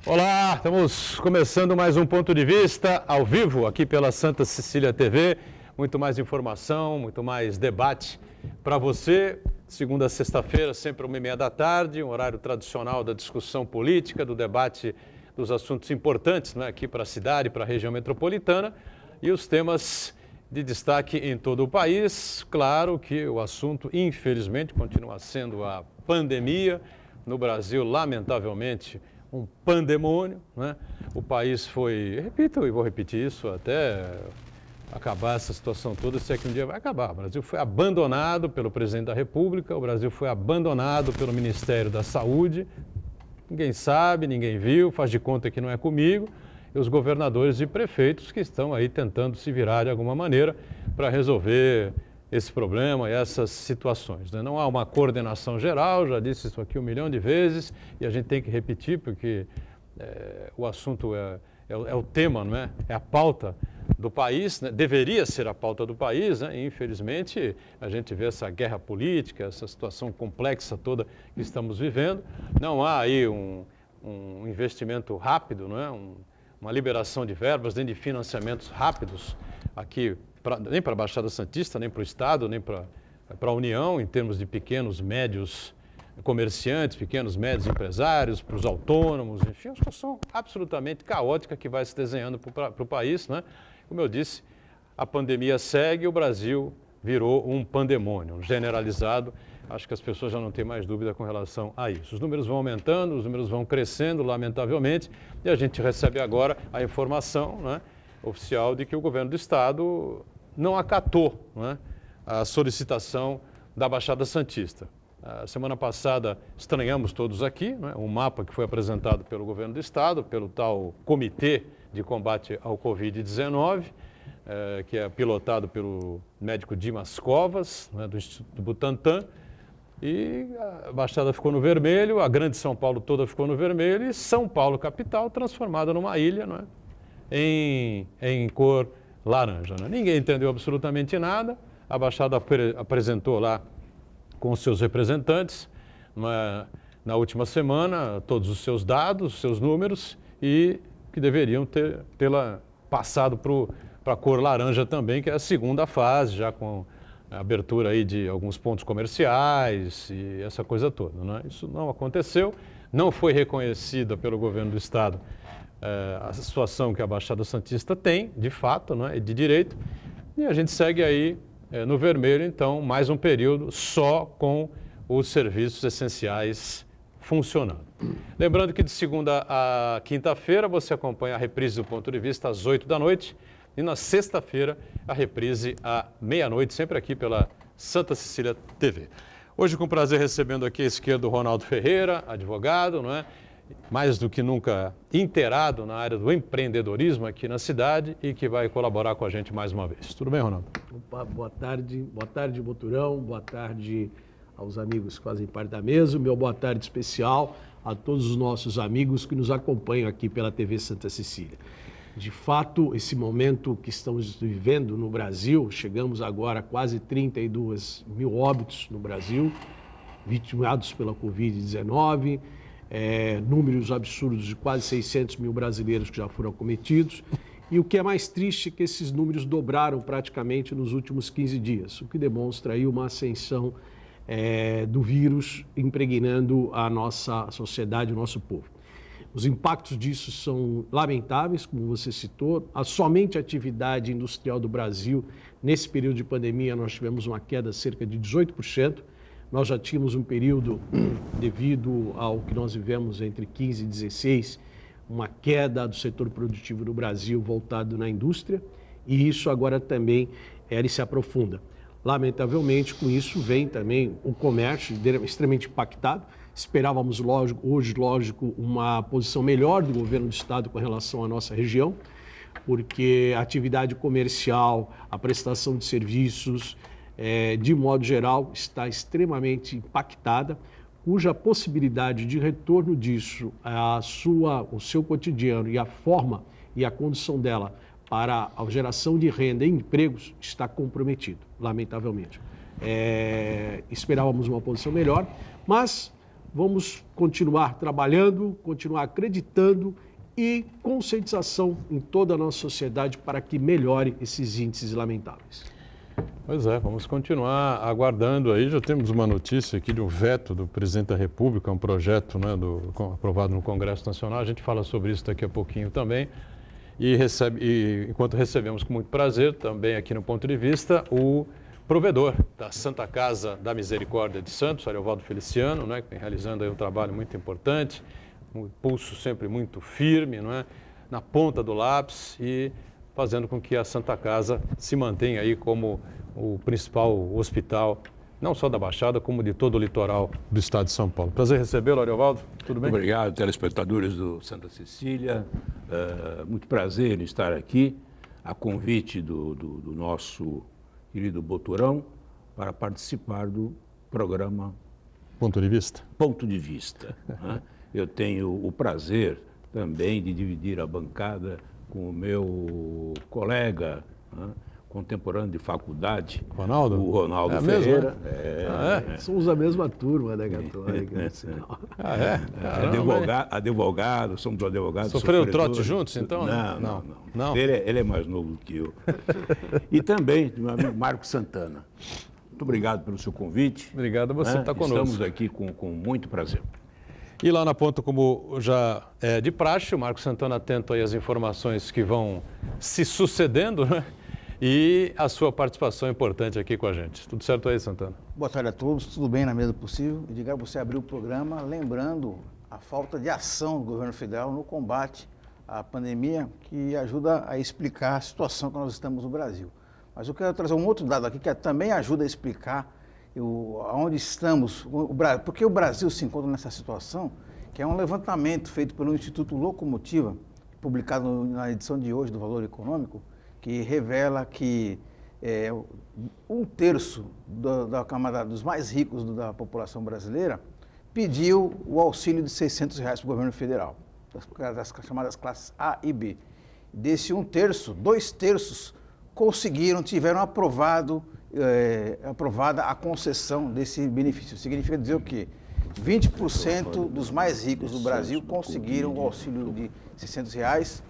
Olá, estamos começando mais um Ponto de Vista ao vivo aqui pela Santa Cecília TV. Muito mais informação, muito mais debate para você. Segunda a sexta-feira, sempre 1h30 da tarde, um horário tradicional da discussão política, do debate dos assuntos importantes, né, aqui para a cidade, para a região metropolitana e os temas de destaque em todo o país. Claro que o assunto, infelizmente, continua sendo a pandemia. No Brasil, lamentavelmente, um pandemônio, né? O país foi, repito e vou repetir isso até acabar essa situação toda, se é que um dia vai acabar. O Brasil foi abandonado pelo presidente da República, o Brasil foi abandonado pelo Ministério da Saúde, ninguém sabe, ninguém viu, faz de conta que não é comigo, e os governadores e prefeitos que estão aí tentando se virar de alguma maneira para resolver esse problema e essas situações, né? Não há uma coordenação geral, já disse isso aqui 1 milhão de vezes, e a gente tem que repetir porque o assunto é o tema, não é? É a pauta do país, né? Deveria ser a pauta do país, né? E, infelizmente, a gente vê essa guerra política, essa situação complexa toda que estamos vivendo. Não há aí um investimento rápido, não é? Uma liberação de verbas, nem de financiamentos rápidos aqui, nem para a Baixada Santista, nem para o Estado, nem para a União, em termos de pequenos, médios comerciantes, pequenos, médios empresários, para os autônomos, enfim, uma situação absolutamente caótica que vai se desenhando para o país, né? Como eu disse, a pandemia segue e o Brasil virou um pandemônio generalizado. Acho que as pessoas já não têm mais dúvida com relação a isso. Os números vão aumentando, os números vão crescendo, lamentavelmente, e a gente recebe agora a informação, né, oficial de que o governo do Estado não acatou, né, a solicitação da Baixada Santista. A semana passada estranhamos todos aqui, né, um mapa que foi apresentado pelo governo do Estado, pelo tal Comitê de Combate ao Covid-19, que é pilotado pelo médico Dimas Covas, né, do Instituto Butantan, e a Baixada ficou no vermelho, a Grande São Paulo toda ficou no vermelho, e São Paulo, capital, transformada numa ilha, não é, em cor laranja, né? Ninguém entendeu absolutamente nada, a Baixada apresentou lá com os seus representantes, na última semana, todos os seus dados, os seus números, e que deveriam tê-la passado para a cor laranja também, que é a segunda fase, já com a abertura aí de alguns pontos comerciais e essa coisa toda, né? Isso não aconteceu, não foi reconhecida pelo governo do Estado a situação que a Baixada Santista tem, de fato, né, de direito, e a gente segue aí no vermelho, então, mais um período só com os serviços essenciais funcionando. Lembrando que de segunda a quinta-feira você acompanha a reprise do Ponto de Vista às 8 da noite e na sexta-feira a reprise à meia-noite, sempre aqui pela Santa Cecília TV. Hoje com prazer recebendo aqui à esquerda o Ronaldo Ferreira, advogado, não é? Mais do que nunca inteirado na área do empreendedorismo aqui na cidade e que vai colaborar com a gente mais uma vez. Tudo bem, Ronaldo? Opa, boa tarde, Boturão, boa tarde aos amigos que fazem parte da mesa, meu boa tarde especial a todos os nossos amigos que nos acompanham aqui pela TV Santa Cecília. De fato, esse momento que estamos vivendo no Brasil, chegamos agora a quase 32 mil óbitos no Brasil, vitimados pela Covid-19, números absurdos de quase 600 mil brasileiros que já foram acometidos. E o que é mais triste é que esses números dobraram praticamente nos últimos 15 dias, o que demonstra aí uma ascensão do vírus impregnando a nossa sociedade, o nosso povo. Os impactos disso são lamentáveis, como você citou. Somente a atividade industrial do Brasil, nesse período de pandemia, nós tivemos uma queda de cerca de 18%. Nós já tínhamos um período, devido ao que nós vivemos entre 15 e 16, uma queda do setor produtivo do Brasil voltado na indústria, e isso agora também ele se aprofunda. Lamentavelmente, com isso vem também o comércio extremamente impactado. Esperávamos, lógico, uma posição melhor do governo do Estado com relação à nossa região, porque a atividade comercial, a prestação de serviços, de modo geral, está extremamente impactada, cuja possibilidade de retorno disso, o seu cotidiano e a forma e a condição dela para a geração de renda e empregos está comprometido, lamentavelmente. Esperávamos uma posição melhor, mas vamos continuar trabalhando, continuar acreditando e conscientização em toda a nossa sociedade para que melhore esses índices lamentáveis. Pois é, vamos continuar aguardando aí. Já temos uma notícia aqui de um veto do presidente da República, um projeto, né, aprovado no Congresso Nacional. A gente fala sobre isso daqui a pouquinho também. Enquanto recebemos com muito prazer, também aqui no Ponto de Vista, o provedor da Santa Casa da Misericórdia de Santos, Ariovaldo Feliciano, né, que vem realizando aí um trabalho muito importante, um pulso sempre muito firme, não é, na ponta do lápis e fazendo com que a Santa Casa se mantenha aí como o principal hospital, não só da Baixada, como de todo o litoral do estado de São Paulo. Prazer recebê-lo, Ariovaldo. Tudo bem? Muito obrigado, telespectadores do Santa Cecília. Muito prazer em estar aqui, a convite do nosso querido Boturão, para participar do programa Ponto de Vista. Ponto de Vista. Né? Eu tenho o prazer também de dividir a bancada com o meu colega, né, contemporâneo de faculdade, Ronaldo? o Ronaldo Mesmo, Ferreira. né? Somos a mesma turma, né, Católica? Advogado, somos advogados. Sofreram trote juntos, então? Não. Ele é mais novo que eu. E também do meu amigo Marco Santana. Muito obrigado pelo seu convite. Obrigado a você estar conosco. Estamos aqui com muito prazer. E lá na ponta, como já é de praxe, o Marco Santana atento aí às informações que vão se sucedendo, né? E a sua participação é importante aqui com a gente. Tudo certo aí, Santana? Boa tarde a todos, tudo bem na medida do possível. Edgar, você abriu o programa lembrando a falta de ação do governo federal no combate à pandemia, que ajuda a explicar a situação que nós estamos no Brasil. Mas eu quero trazer um outro dado aqui que também ajuda a explicar aonde estamos, porque o Brasil se encontra nessa situação, que é um levantamento feito pelo Instituto Locomotiva, publicado na edição de hoje do Valor Econômico, que revela que 1/3 da camada dos mais ricos da população brasileira pediu o auxílio de R$600 para o governo federal, das chamadas classes A e B. Desse 1/3, 2/3 tiveram aprovada a concessão desse benefício. Significa dizer o quê? 20% dos mais ricos do Brasil conseguiram o auxílio de R$600.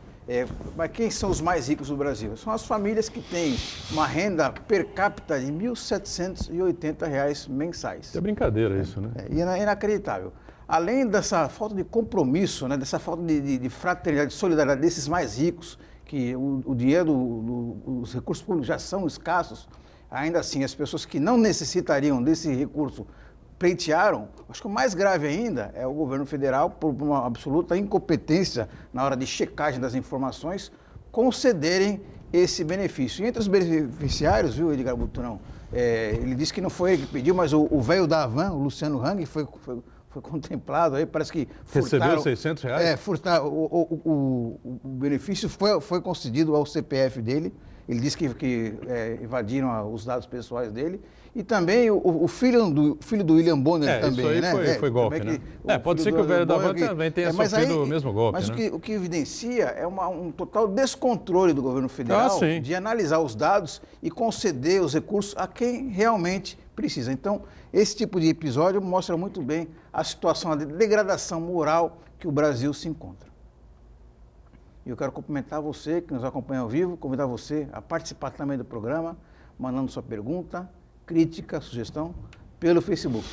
Mas quem são os mais ricos do Brasil? São as famílias que têm uma renda per capita de R$1.780 mensais. É brincadeira isso, né? E é inacreditável. Além dessa falta de compromisso, né, dessa falta de fraternidade, de solidariedade desses mais ricos, que o dinheiro, os recursos públicos já são escassos, ainda assim as pessoas que não necessitariam desse recurso pleitearam. Acho que o mais grave ainda é o governo federal, por uma absoluta incompetência na hora de checagem das informações, concederem esse benefício. E entre os beneficiários, viu, Edgar Boturão, ele disse que não foi ele que pediu, mas o velho da Havan, o Luciano Hang, foi contemplado aí, parece que recebeu R$600? O benefício foi concedido ao CPF dele. Ele disse que invadiram os dados pessoais dele. E também o filho do William Bonner também, isso aí né? Foi golpe, né? Pode ser que o velho da Havan também tenha sofrido o mesmo golpe, mas né? o que evidencia é um total descontrole do governo federal de analisar os dados e conceder os recursos a quem realmente precisa. Então, esse tipo de episódio mostra muito bem a situação, a degradação moral que o Brasil se encontra. E eu quero cumprimentar você que nos acompanha ao vivo, convidar você a participar também do programa, mandando sua pergunta, crítica, sugestão, pelo Facebook.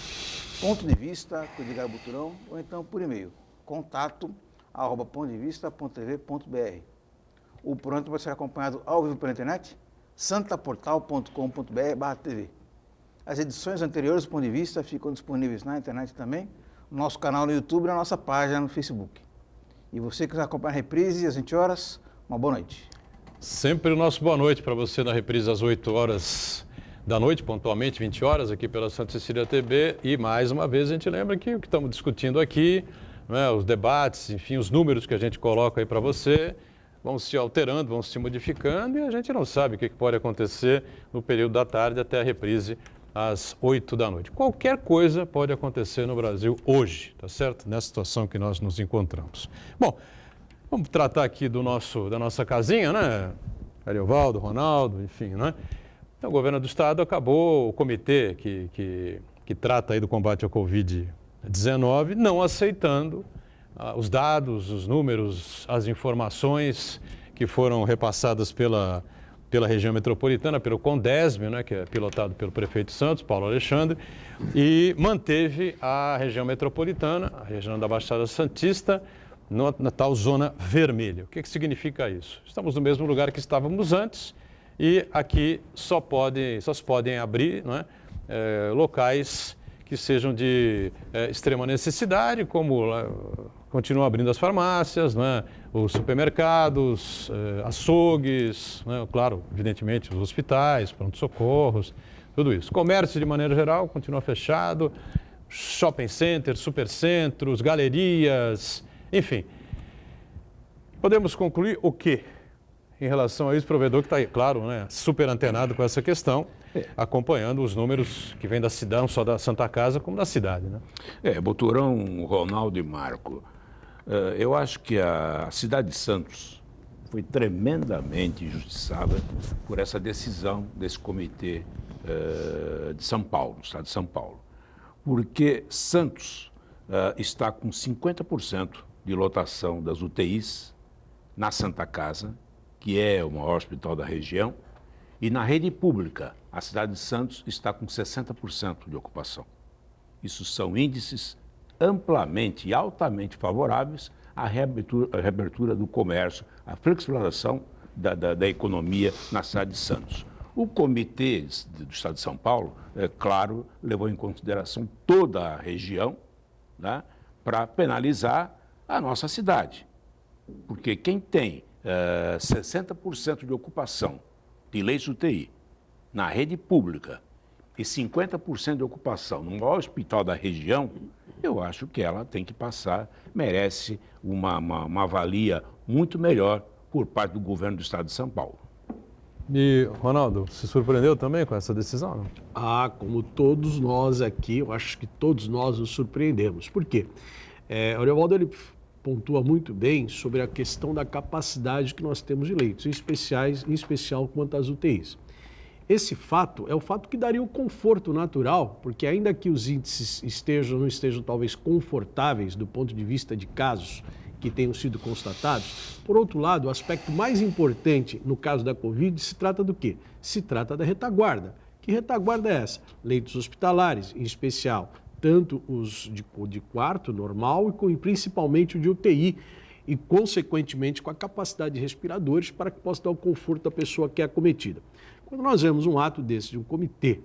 Ponto de Vista, com Edgar Boturão, ou então por e-mail, contato@pontodevista.tv.br. O programa vai ser acompanhado ao vivo pela internet, santaportal.com.br/tv. As edições anteriores do Ponto de Vista ficam disponíveis na internet também, no nosso canal no YouTube e na nossa página no Facebook. E você que nos acompanha a reprise às 20 horas, uma boa noite. Sempre o nosso boa noite para você na reprise às 8 horas da noite, pontualmente 20 horas, aqui pela Santa Cecília TV. E mais uma vez a gente lembra que o que estamos discutindo aqui, né, os debates, enfim, os números que a gente coloca aí para você, vão se alterando, vão se modificando e a gente não sabe o que pode acontecer no período da tarde até a reprise às 8 da noite. Qualquer coisa pode acontecer no Brasil hoje, tá certo? Nessa situação que nós nos encontramos. Bom, vamos tratar aqui da nossa casinha, né? Ariovaldo, Ronaldo, enfim, né? Então, o governo do estado acabou, o comitê que trata aí do combate ao Covid-19, Covid-19, não aceitando os dados, os números, as informações que foram repassadas pela região metropolitana, pelo CONDESB, né, que é pilotado pelo prefeito Santos, Paulo Alexandre, e manteve a região metropolitana, a região da Baixada Santista, na tal zona vermelha. O que significa isso? Estamos no mesmo lugar que estávamos antes e aqui só se podem abrir, não é, locais que sejam de extrema necessidade, como continuam abrindo as farmácias, né, os supermercados, açougues, né, claro, evidentemente, os hospitais, pronto-socorros, tudo isso. Comércio, de maneira geral, continua fechado, shopping centers, supercentros, galerias, enfim. Podemos concluir o quê? Em relação a esse provedor que está aí, claro, né, super antenado com essa questão, acompanhando os números que vêm da cidade, não só da Santa Casa, como da cidade, né? Boturão, Ronaldo e Marco, eu acho que a cidade de Santos foi tremendamente injustiçada por essa decisão desse comitê de São Paulo, no estado de São Paulo. Porque Santos está com 50% de lotação das UTIs na Santa Casa, que é o maior hospital da região, e na rede pública, a cidade de Santos está com 60% de ocupação. Isso são índices amplamente e altamente favoráveis à reabertura do comércio, à flexibilização da economia na cidade de Santos. O comitê do Estado de São Paulo, claro, levou em consideração toda a região, né, para penalizar a nossa cidade. Porque quem tem 60% de ocupação de leitos UTI na rede pública e 50% de ocupação no maior hospital da região, eu acho que ela tem que passar, merece uma avalia muito melhor por parte do governo do Estado de São Paulo. E, Ronaldo, se surpreendeu também com essa decisão? Não? Como todos nós aqui, eu acho que todos nós nos surpreendemos. Por quê? O Ariovaldo, ele pontua muito bem sobre a questão da capacidade que nós temos de leitos, em especial quanto às UTIs. Esse fato é o fato que daria o conforto natural, porque ainda que os índices não estejam talvez confortáveis do ponto de vista de casos que tenham sido constatados, por outro lado, o aspecto mais importante no caso da Covid se trata do quê? Se trata da retaguarda. Que retaguarda é essa? Leitos hospitalares, em especial, tanto os de quarto normal e principalmente o de UTI, e consequentemente com a capacidade de respiradores para que possa dar o conforto à pessoa que é acometida. Quando nós vemos um ato desse, de um comitê,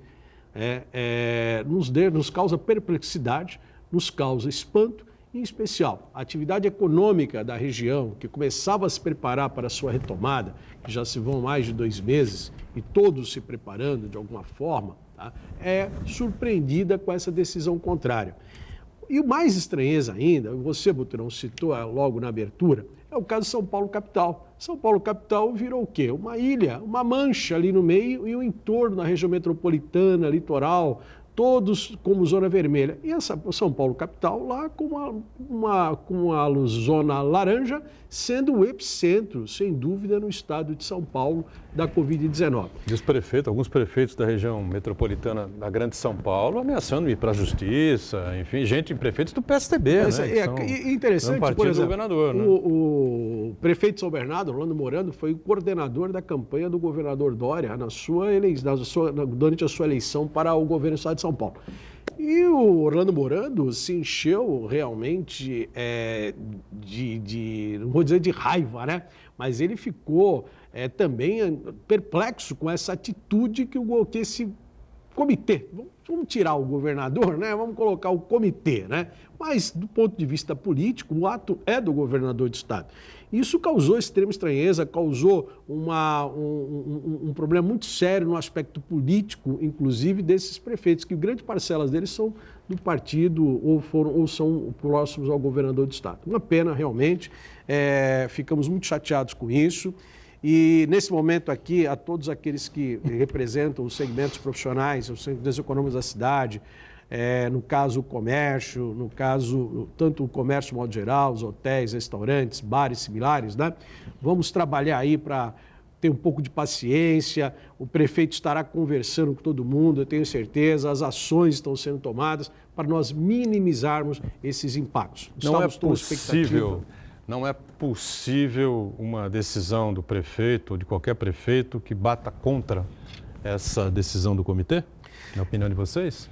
nos causa perplexidade, nos causa espanto, em especial a atividade econômica da região, que começava a se preparar para a sua retomada, que já se vão mais de 2 meses, e todos se preparando de alguma forma, tá, é surpreendida com essa decisão contrária. E o mais estranheza ainda, você, Buturão, citou logo na abertura, é o caso de São Paulo capital. São Paulo capital virou o quê? Uma ilha, uma mancha ali no meio e o entorno da região metropolitana, litoral, todos como zona vermelha. E essa São Paulo capital lá com uma zona laranja, sendo o epicentro, sem dúvida, no estado de São Paulo da Covid-19. Diz alguns prefeitos da região metropolitana da Grande São Paulo ameaçando ir para a justiça, enfim, prefeitos do PSDB, Mas, né? Interessante, por exemplo, do governador, né? O prefeito de São Bernardo, Orlando Morando, foi o coordenador da campanha do governador Dória durante a sua eleição para o governo do estado de São Paulo. E o Orlando Morando se encheu realmente não vou dizer de raiva, né? Mas ele ficou também perplexo com essa atitude que esse comitê, vamos tirar o governador, né? Vamos colocar o comitê, né? Mas do ponto de vista político, o ato é do governador do estado. Isso causou extrema estranheza, causou um problema muito sério no aspecto político, inclusive desses prefeitos, que grande parcela deles são do partido ou são próximos ao governador do estado. Uma pena, realmente, ficamos muito chateados com isso. E, nesse momento aqui, a todos aqueles que representam os segmentos profissionais, os segmentos econômicos da cidade, no caso o comércio, no caso tanto o comércio de modo geral, os hotéis, restaurantes, bares similares, né? Vamos trabalhar aí para ter um pouco de paciência, o prefeito estará conversando com todo mundo, eu tenho certeza, as ações estão sendo tomadas para nós minimizarmos esses impactos. Estamos todos na expectativa. Não é possível uma decisão do prefeito ou de qualquer prefeito que bata contra essa decisão do comitê? Na opinião de vocês?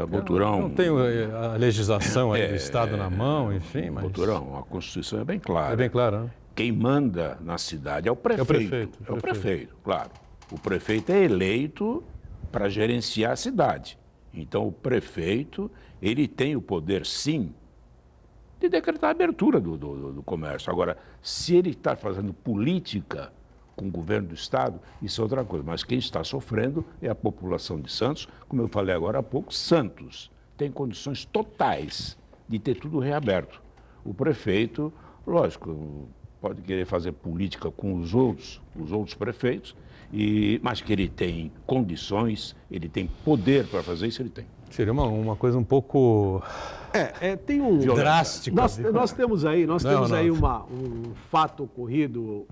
Boturão... Não tenho a legislação aí do Estado na mão, enfim, mas... Boturão, a Constituição é bem clara. É bem claro, né? Quem manda na cidade é o prefeito. É o prefeito, claro. O prefeito é eleito para gerenciar a cidade. Então, o prefeito, ele tem o poder, sim, de decretar a abertura do comércio. Agora, se ele está fazendo política com o governo do Estado, isso é outra coisa. Mas quem está sofrendo é a população de Santos. Como eu falei agora há pouco, Santos tem condições totais de ter tudo reaberto. O prefeito, lógico, pode querer fazer política com os outros prefeitos, mas que ele tem condições, ele tem poder para fazer isso, ele tem. Seria uma coisa um pouco tem um drástica. Nós temos aí um fato ocorrido.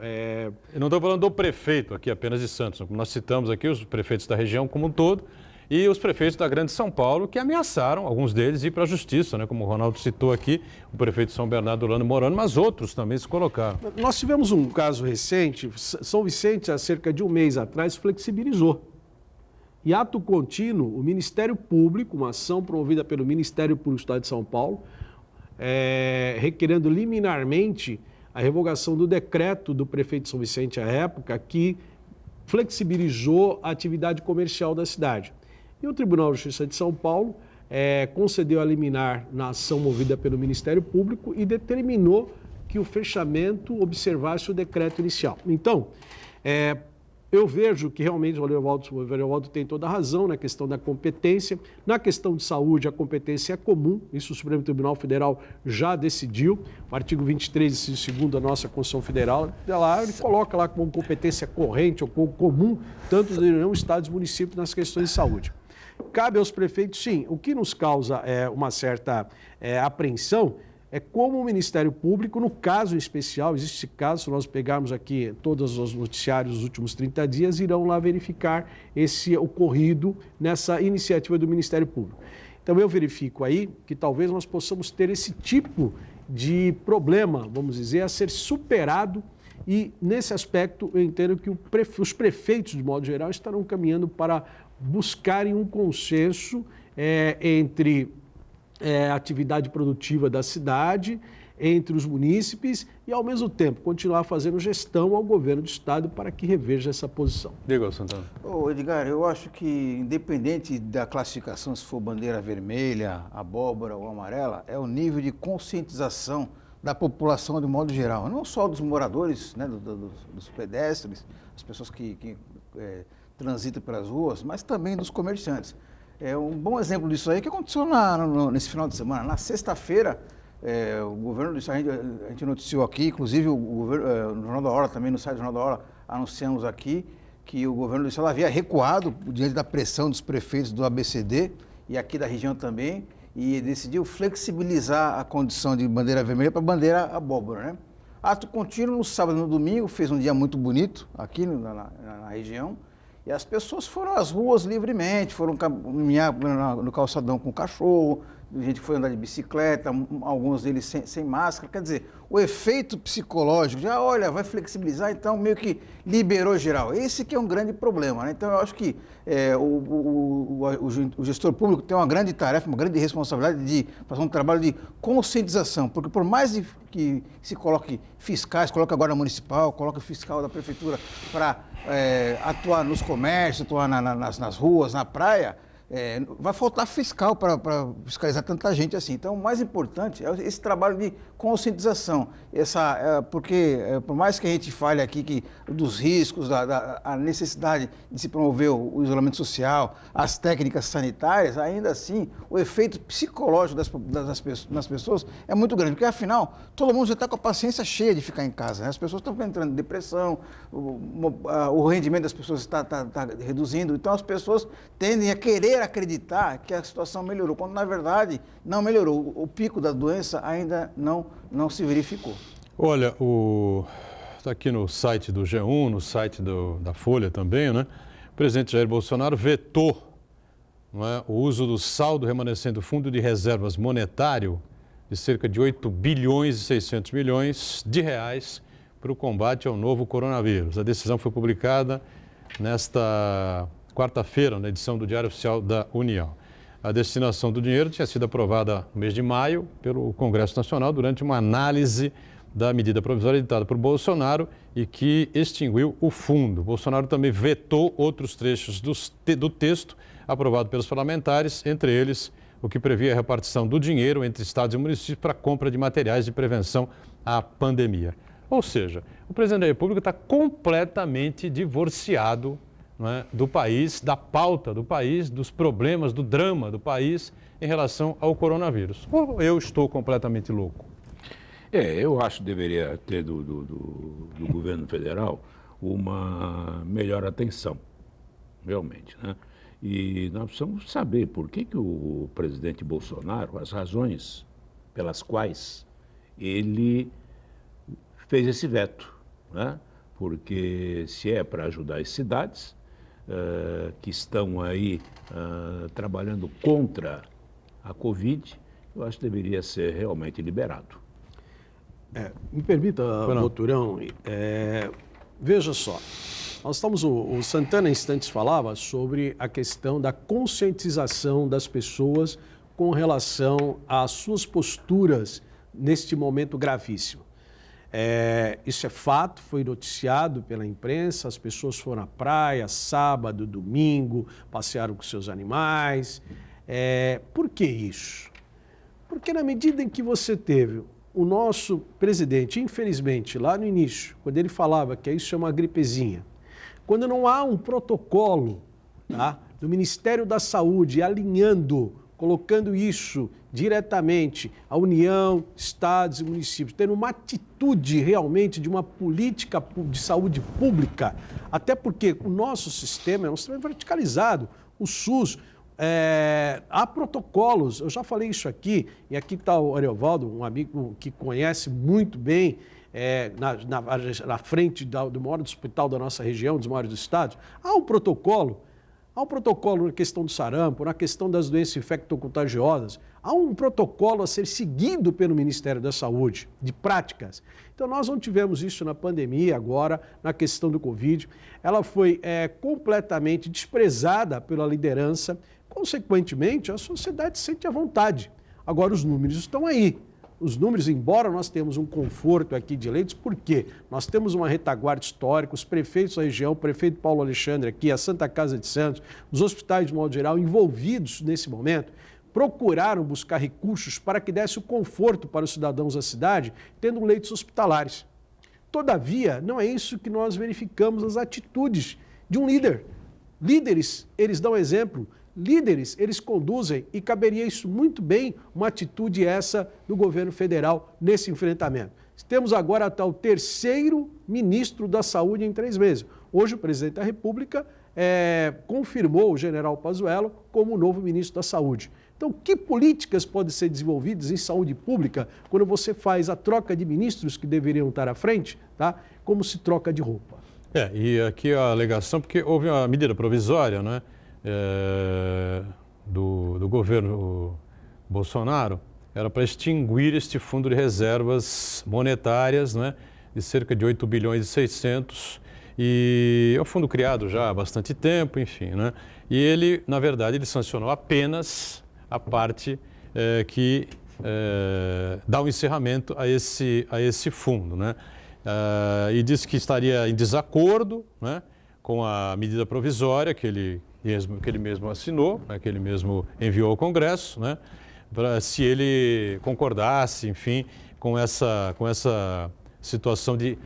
Eu não estou falando do prefeito aqui, apenas de Santos. Nós citamos aqui os prefeitos da região como um todo e os prefeitos da Grande São Paulo que ameaçaram, alguns deles, ir para a justiça, né? Como o Ronaldo citou aqui, o prefeito de São Bernardo, Orlando Morano, mas outros também se colocaram. Nós tivemos um caso recente, São Vicente, há cerca de um mês atrás, flexibilizou. E ato contínuo, o Ministério Público, uma ação promovida pelo Ministério Público do Estado de São Paulo, requerendo liminarmente a revogação do decreto do prefeito de São Vicente à época, que flexibilizou a atividade comercial da cidade. E o Tribunal de Justiça de São Paulo concedeu a liminar na ação movida pelo Ministério Público e determinou que o fechamento observasse o decreto inicial. Então, eu vejo que realmente o Valdevaldo tem toda a razão na questão da competência. Na questão de saúde, a competência é comum, isso o Supremo Tribunal Federal já decidiu. O artigo 23, inciso 2 da nossa Constituição Federal, ele coloca lá como competência corrente ou comum, tanto da União, estados e municípios nas questões de saúde. Cabe aos prefeitos, sim. O que nos causa uma certa apreensão é como o Ministério Público, no caso em especial, existe esse caso, se nós pegarmos aqui todos os noticiários dos últimos 30 dias, irão lá verificar esse ocorrido nessa iniciativa do Ministério Público. Então eu verifico aí que talvez nós possamos ter esse tipo de problema, vamos dizer, a ser superado e nesse aspecto eu entendo que os prefeitos, de modo geral, estarão caminhando para buscarem um consenso entre a atividade produtiva da cidade, entre os munícipes e, ao mesmo tempo, continuar fazendo gestão ao governo do Estado para que reveja essa posição. Diga, Santana. Edgar, eu acho que, independente da classificação, se for bandeira vermelha, abóbora ou amarela, é o nível de conscientização da população de modo geral, não só dos moradores, né, dos pedestres, as pessoas que transitam pelas ruas, mas também dos comerciantes. Um bom exemplo disso aí que aconteceu nesse final de semana. Na sexta-feira, o governo do Estado, a gente noticiou aqui, inclusive no Jornal da Hora, também no site do Jornal da Hora, anunciamos aqui que o governo do Estado havia recuado diante da pressão dos prefeitos do ABCD e aqui da região também, e decidiu flexibilizar a condição de bandeira vermelha para bandeira abóbora, né? Ato contínuo no sábado e no domingo, fez um dia muito bonito aqui na região, e as pessoas foram às ruas livremente, foram caminhar no calçadão com o cachorro, a gente foi andar de bicicleta, alguns deles sem máscara. Quer dizer, o efeito psicológico, vai flexibilizar, então meio que liberou geral. Esse que é um grande problema, né? Então eu acho que o gestor público tem uma grande tarefa, uma grande responsabilidade de fazer um trabalho de conscientização, porque por mais que se coloque fiscais, coloque a guarda municipal, coloque o fiscal da prefeitura para atuar nos comércios, atuar nas ruas, na praia, vai faltar fiscal para fiscalizar tanta gente assim. Então, o mais importante é esse trabalho de conscientização. Porque, por mais que a gente fale aqui dos riscos, a necessidade de se promover o isolamento social, as técnicas sanitárias, ainda assim, o efeito psicológico das pessoas é muito grande. Porque, afinal, todo mundo já está com a paciência cheia de ficar em casa, né? As pessoas estão entrando em depressão, o rendimento das pessoas está reduzindo. Então, as pessoas tendem a querer acreditar que a situação melhorou, quando na verdade não melhorou. O pico da doença ainda não se verificou. Olha, está aqui no site do G1, no site da Folha também, né? O presidente Jair Bolsonaro vetou, não é, o uso do saldo remanescente do Fundo de Reservas Monetário de cerca de 8 bilhões e 600 milhões de reais para o combate ao novo coronavírus. A decisão foi publicada nesta quarta-feira, na edição do Diário Oficial da União. A destinação do dinheiro tinha sido aprovada no mês de maio pelo Congresso Nacional durante uma análise da medida provisória editada por Bolsonaro e que extinguiu o fundo. Bolsonaro também vetou outros trechos do texto aprovado pelos parlamentares, entre eles o que previa a repartição do dinheiro entre estados e municípios para a compra de materiais de prevenção à pandemia. Ou seja, o presidente da República está completamente divorciado, não é, do país, da pauta do país, dos problemas, do drama do país em relação ao coronavírus. Ou eu estou completamente louco? Eu acho que deveria ter do governo federal uma melhor atenção, realmente, né? E nós precisamos saber por que o presidente Bolsonaro, as razões pelas quais ele fez esse veto, né? Porque se é para ajudar as cidades que estão aí trabalhando contra a Covid, eu acho que deveria ser realmente liberado. Me permita, Boturão, veja só, o Santana instantes falava sobre a questão da conscientização das pessoas com relação às suas posturas neste momento gravíssimo. Isso é fato, foi noticiado pela imprensa, as pessoas foram à praia sábado, domingo, passearam com seus animais. Por que isso? Porque na medida em que você teve o nosso presidente, infelizmente, lá no início, quando ele falava que isso é uma gripezinha, quando não há um protocolo, tá, do Ministério da Saúde alinhando, colocando isso diretamente à União, estados e municípios, tendo uma atitude realmente de uma política de saúde pública, até porque o nosso sistema é um sistema verticalizado, o SUS, há protocolos, eu já falei isso aqui, e aqui está o Ariovaldo, um amigo que conhece muito bem, na frente do maior hospital da nossa região, dos maiores estados, há um protocolo na questão do sarampo, na questão das doenças infectocontagiosas, há um protocolo a ser seguido pelo Ministério da Saúde, de práticas. Então, nós não tivemos isso na pandemia, agora, na questão do Covid. Ela foi completamente desprezada pela liderança. Consequentemente, a sociedade sente à vontade. Agora, os números estão aí. Os números, embora nós temos um conforto aqui de leitos, por quê? Nós temos uma retaguarda histórica, os prefeitos da região, o prefeito Paulo Alexandre aqui, a Santa Casa de Santos, os hospitais de modo geral envolvidos nesse momento, procuraram buscar recursos para que desse o conforto para os cidadãos da cidade, tendo leitos hospitalares. Todavia, não é isso que nós verificamos as atitudes de um líder. Líderes, eles dão exemplo, líderes, eles conduzem, e caberia isso muito bem, uma atitude essa do governo federal nesse enfrentamento. Temos agora até o terceiro ministro da Saúde em 3 meses. Hoje o presidente da República confirmou o general Pazuello como o novo ministro da Saúde. Então, que políticas podem ser desenvolvidas em saúde pública quando você faz a troca de ministros que deveriam estar à frente, tá? Como se troca de roupa? E aqui a alegação, porque houve uma medida provisória, né? Do governo Bolsonaro, era para extinguir este fundo de reservas monetárias, né, de cerca de 8 bilhões e 600, e é um fundo criado já há bastante tempo, enfim, né, e ele, na verdade, ele sancionou apenas a parte que dá o encerramento a esse fundo, né, e disse que estaria em desacordo, né, com a medida provisória que ele mesmo assinou, né, que ele mesmo enviou ao Congresso, né, se ele concordasse, enfim, com essa situação de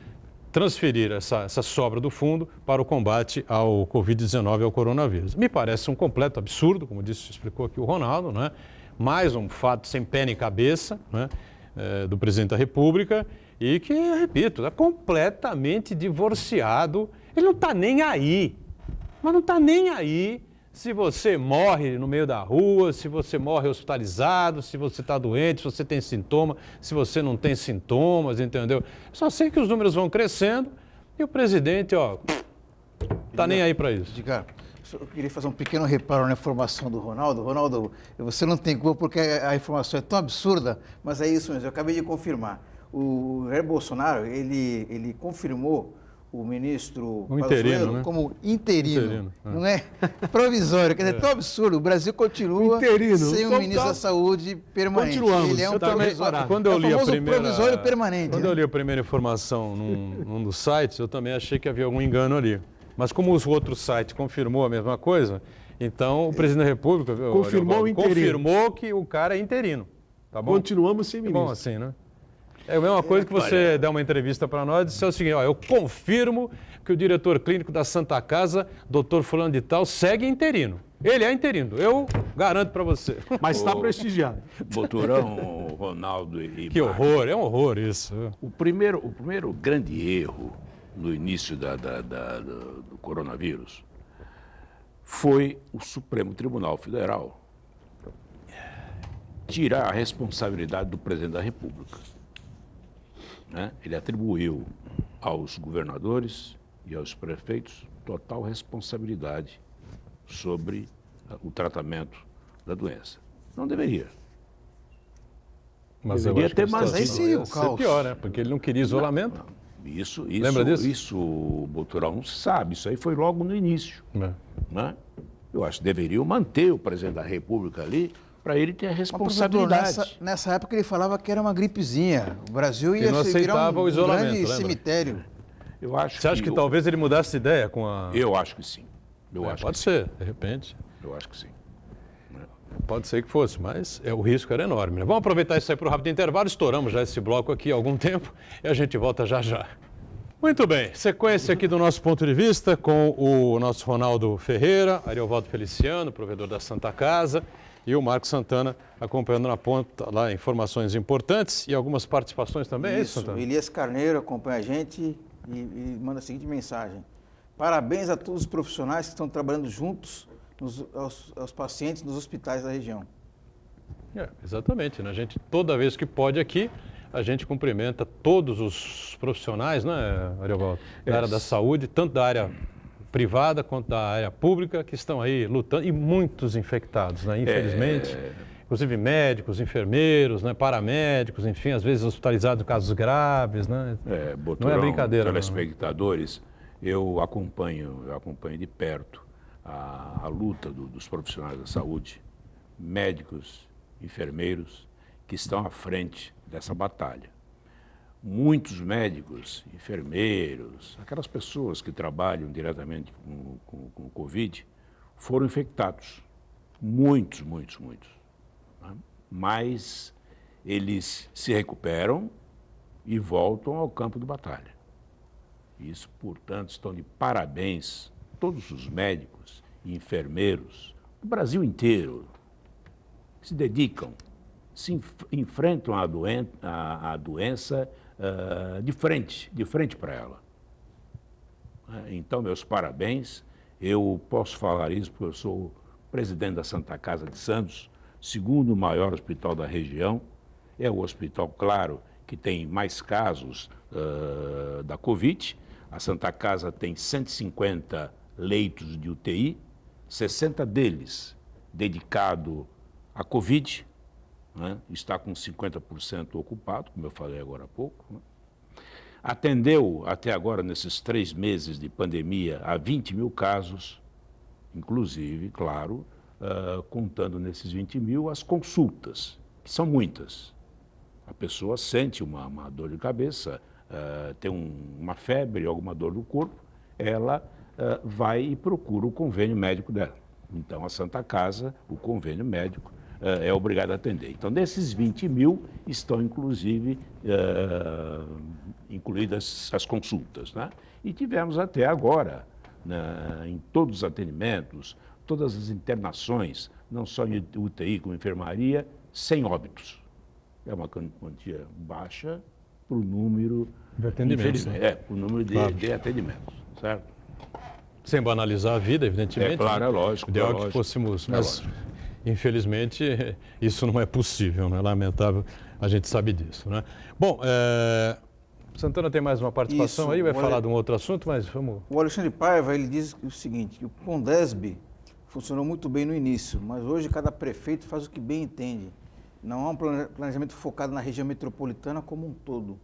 transferir essa sobra do fundo para o combate ao Covid-19 e ao coronavírus. Me parece um completo absurdo, como explicou aqui o Ronaldo, né, mais um fato sem pé nem cabeça, né, do presidente da República, e que, repito, é completamente divorciado. Ele não está nem aí. Mas não está nem aí se você morre no meio da rua, se você morre hospitalizado, se você está doente, se você tem sintoma, se você não tem sintomas, entendeu? Só sei que os números vão crescendo e o presidente, ó, tá nem aí para isso. Edgar, eu queria fazer um pequeno reparo na informação do Ronaldo. Ronaldo, você não tem culpa porque a informação é tão absurda, mas é isso mesmo, eu acabei de confirmar. O Jair Bolsonaro, ele confirmou o ministro interino, né? como interino, Interino, não é provisório, quer dizer, é tão absurdo, o Brasil continua Interino, sem um então ministro tá. da Saúde permanente. Continuamos, Ele é um eu também- provisório, Quando eu é o li a famoso primeira, provisório permanente. quando né? eu li a primeira informação num dos sites, eu também achei que havia algum engano ali. Mas como os outros sites confirmou a mesma coisa, então o presidente da República Confirmou o interino. confirmou que o cara é interino. Tá bom? Continuamos sem É bom ministro. assim, né? É a mesma coisa que você der uma entrevista para nós e disser o seguinte, ó, eu confirmo que o diretor clínico da Santa Casa, doutor fulano de tal, segue interino. Ele é interino, eu garanto para você. Mas está prestigiado. Boturão, Ronaldo e Que Marcos. horror, é um horror isso. O primeiro grande erro no início do coronavírus foi o Supremo Tribunal Federal tirar a responsabilidade do presidente da República. Né? Ele atribuiu aos governadores e aos prefeitos total responsabilidade sobre o tratamento da doença. Não deveria. Mas Deveria eu acho ter que a mais situação aí sim, ia o ser caos. pior, né? Porque ele não queria isolamento. Isso, Lembra disso? Isso, Boturão, não se sabe. Isso aí foi logo no início. É. Né? Eu acho que deveriam manter o presidente da República ali para ele ter a Mas, professor, responsabilidade. nessa época ele falava que era uma gripezinha. O Brasil Ele ia não virar aceitava um o isolamento, grande lembra? cemitério. Eu acho Você acha que talvez ele mudasse de ideia com a... Eu acho que sim. Eu acho pode que ser, de repente. sim. Eu acho que sim. Pode ser que fosse, mas o risco era enorme. Né? Vamos aproveitar isso aí para o rápido intervalo. Estouramos já esse bloco aqui há algum tempo e a gente volta já já. Muito bem, sequência aqui do nosso ponto de vista com o nosso Ronaldo Ferreira, Ariovaldo Feliciano, provedor da Santa Casa, e o Marcos Santana acompanhando na ponta lá informações importantes e algumas participações também. É isso, Santana? Elias Carneiro acompanha a gente e manda a seguinte mensagem. Parabéns a todos os profissionais que estão trabalhando juntos aos pacientes nos hospitais da região. Exatamente, né? A gente, toda vez que pode aqui, a gente cumprimenta todos os profissionais, né, Ariovaldo? Da área da saúde, tanto da área privada quanto da área pública, que estão aí lutando, e muitos infectados, né? Infelizmente. Inclusive médicos, enfermeiros, né? Paramédicos, enfim, às vezes hospitalizados em casos graves, né? Boturão, não é brincadeira, não, né? telespectadores, eu acompanho de perto a luta dos profissionais da saúde, médicos, enfermeiros, que estão à frente dessa batalha. Muitos médicos, enfermeiros, aquelas pessoas que trabalham diretamente com o Covid, foram infectados. Muitos. Né? Mas eles se recuperam e voltam ao campo de batalha. Isso, portanto, estão de parabéns todos os médicos e enfermeiros do Brasil inteiro que se dedicam, enfrentam a doença de frente para ela. Então, meus parabéns. Eu posso falar isso porque eu sou presidente da Santa Casa de Santos, segundo maior hospital da região. É o hospital, claro, que tem mais casos da Covid. A Santa Casa tem 150 leitos de UTI, 60 deles dedicados à Covid, né? Está com 50% ocupado, como eu falei agora há pouco. Né? Atendeu até agora, nesses 3 meses de pandemia, a 20 mil casos, inclusive, claro, contando nesses 20 mil as consultas, que são muitas. A pessoa sente uma dor de cabeça, tem uma febre, alguma dor no corpo, ela vai e procura o convênio médico dela. Então, a Santa Casa, o convênio médico, é obrigado a atender. Então, desses 20 mil, estão, inclusive, incluídas as consultas. Né? E tivemos até agora, em todos os atendimentos, todas as internações, não só em UTI como enfermaria, sem óbitos. É uma quantia baixa para o número de atendimentos. Para o número de atendimentos, certo? sem banalizar a vida, evidentemente. É claro, é lógico. O ideal é é que lógico. fôssemos, É mas lógico. infelizmente isso não é possível, né? Lamentável, a gente sabe disso, né? Bom, Santana tem mais uma participação Isso, aí, vai olha- falar de um outro assunto, mas vamos... O Alexandre Paiva, ele diz o seguinte, que o Condesb funcionou muito bem no início, mas hoje cada prefeito faz o que bem entende. Não há um planejamento focado na região metropolitana como um todo.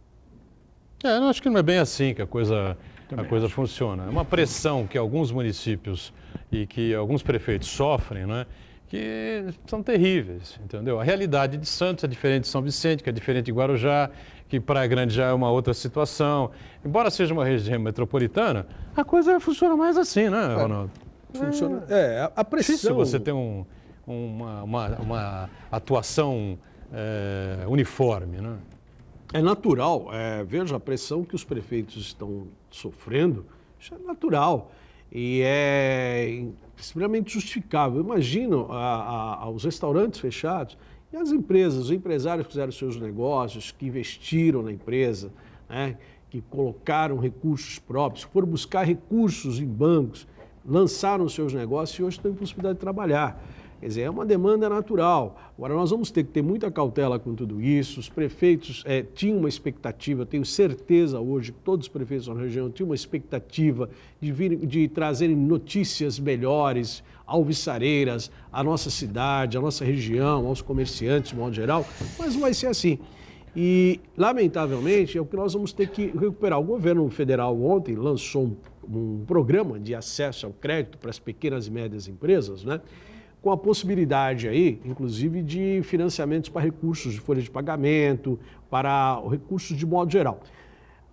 Eu acho que não é bem assim que a coisa Também funciona. É uma pressão que alguns municípios e que alguns prefeitos sofrem, né? Que são terríveis, entendeu? A realidade de Santos é diferente de São Vicente, que é diferente de Guarujá, que Praia Grande já é uma outra situação. Embora seja uma região metropolitana, a coisa funciona mais assim, né, Ronaldo? Funciona. A pressão. Difícil você ter uma atuação uniforme, né? É natural, veja a pressão que os prefeitos estão sofrendo, isso é natural e é extremamente justificável. Imagina os restaurantes fechados e as empresas, os empresários que fizeram seus negócios, que investiram na empresa, né, que colocaram recursos próprios, foram buscar recursos em bancos, lançaram seus negócios e hoje têm possibilidade de trabalhar. Quer dizer, é uma demanda natural. Agora, nós vamos ter que ter muita cautela com tudo isso. Os prefeitos tinham uma expectativa, tenho certeza hoje que todos os prefeitos da região tinham uma expectativa de trazerem notícias melhores, alvissareiras, à nossa cidade, à nossa região, aos comerciantes, de modo geral, mas não vai ser assim. E, lamentavelmente, é o que nós vamos ter que recuperar. O governo federal ontem lançou um programa de acesso ao crédito para as pequenas e médias empresas, né? Com a possibilidade aí, inclusive, de financiamentos para recursos de folha de pagamento, para recursos de modo geral.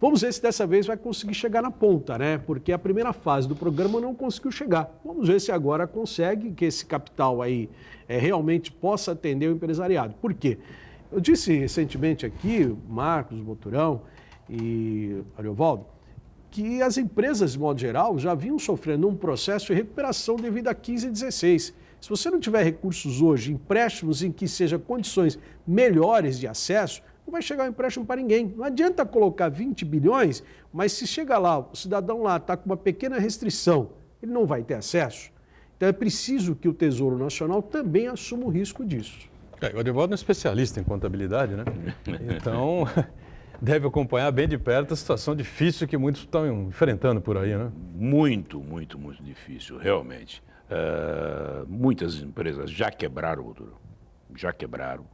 Vamos ver se dessa vez vai conseguir chegar na ponta, né? Porque a primeira fase do programa não conseguiu chegar. Vamos ver se agora consegue, que esse capital aí realmente possa atender o empresariado. Por quê? Eu disse recentemente aqui, Marcos, Boturão e Ariovaldo, que as empresas, de modo geral, já vinham sofrendo um processo de recuperação devido a 15 e 16. Se você não tiver recursos hoje, empréstimos em que sejam condições melhores de acesso, não vai chegar um empréstimo para ninguém. Não adianta colocar 20 bilhões, mas se chega lá, o cidadão lá está com uma pequena restrição, ele não vai ter acesso. Então é preciso que o Tesouro Nacional também assuma o risco disso. O Ariovaldo é um especialista em contabilidade, né? Então, deve acompanhar bem de perto a situação difícil que muitos estão enfrentando por aí, né? Muito, muito, muito difícil, realmente. Muitas empresas já quebraram, Boturão, já quebraram.